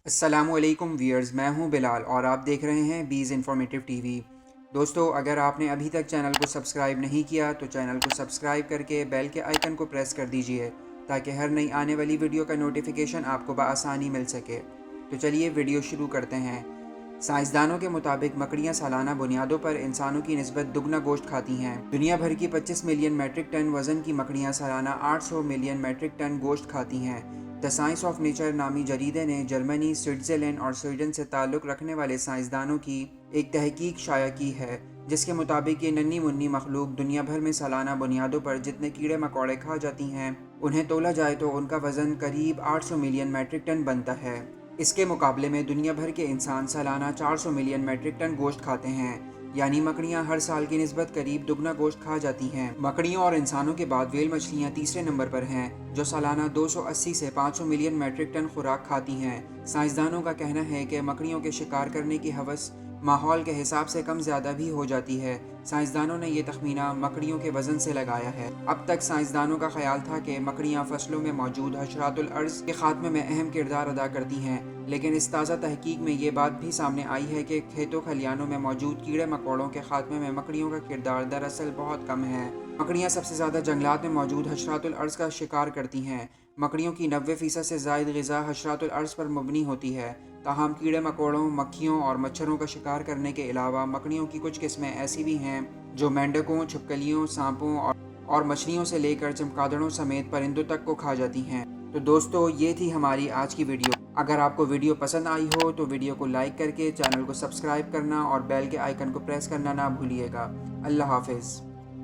السلام علیکم ویئرز، میں ہوں بلال اور آپ دیکھ رہے ہیں بیز انفارمیٹیو ٹی وی۔ دوستو، اگر آپ نے ابھی تک چینل کو سبسکرائب نہیں کیا تو چینل کو سبسکرائب کر کے بیل کے آئیکن کو پریس کر دیجئے تاکہ ہر نئی آنے والی ویڈیو کا نوٹیفیکیشن آپ کو بآسانی مل سکے۔ تو چلیے ویڈیو شروع کرتے ہیں۔ سائنسدانوں کے مطابق مکڑیاں سالانہ بنیادوں پر انسانوں کی نسبت دگنا گوشت کھاتی ہیں۔ دنیا بھر کی 25 ملین میٹرک ٹن وزن کی مکڑیاں سالانہ 800 ملین میٹرک ٹن گوشت کھاتی ہیں۔ دی سائنس آف نیچر نامی جریدے نے جرمنی، سوئٹزرلینڈ اور سویڈن سے تعلق رکھنے والے سائنسدانوں کی ایک تحقیق شائع کی ہے، جس کے مطابق یہ ننھی منھی مخلوق دنیا بھر میں سالانہ بنیادوں پر جتنے کیڑے مکوڑے کھا جاتی ہیں، انہیں تولا جائے تو ان کا وزن قریب 800 ملین میٹرک ٹن بنتا ہے۔ اس کے مقابلے میں دنیا بھر کے انسان سالانہ 400 ملین میٹرک ٹن گوشت کھاتے ہیں، یعنی مکڑیاں ہر سال کی نسبت قریب دگنا گوشت کھا جاتی ہیں۔ مکڑیوں اور انسانوں کے بعد ویل مچھلیاں تیسرے نمبر پر ہیں، جو سالانہ 280 سے 500 ملین میٹرک ٹن خوراک کھاتی ہیں۔ سائنسدانوں کا کہنا ہے کہ مکڑیوں کے شکار کرنے کی ہوس ماحول کے حساب سے کم زیادہ بھی ہو جاتی ہے۔ سائنسدانوں نے یہ تخمینہ مکڑیوں کے وزن سے لگایا ہے۔ اب تک سائنسدانوں کا خیال تھا کہ مکڑیاں فصلوں میں موجود حشرات الارض کے خاتمے میں اہم کردار ادا کرتی ہیں، لیکن اس تازہ تحقیق میں یہ بات بھی سامنے آئی ہے کہ کھیتوں کھلیانوں میں موجود کیڑے مکوڑوں کے خاتمے میں مکڑیوں کا کردار دراصل بہت کم ہے۔ مکڑیاں سب سے زیادہ جنگلات میں موجود حشرات الارض کا شکار کرتی ہیں۔ مکڑیوں کی 90% سے زائد غذا حشرات الارض پر مبنی ہوتی ہے، تاہم کیڑے مکوڑوں، مکھیوں اور مچھروں کا شکار کرنے کے علاوہ مکڑیوں کی کچھ قسمیں ایسی بھی ہیں جو مینڈکوں، چھپکلیوں، سانپوں اور مچھلیوں سے لے کر چمگادڑوں سمیت پرندوں تک کو کھا جاتی ہیں۔ تو دوستو، یہ تھی ہماری آج کی ویڈیو۔ اگر آپ کو ویڈیو پسند آئی ہو تو ویڈیو کو لائک کر کے چینل کو سبسکرائب کرنا اور بیل کے آئیکن کو پریس کرنا نہ بھولیے گا۔ اللہ حافظ۔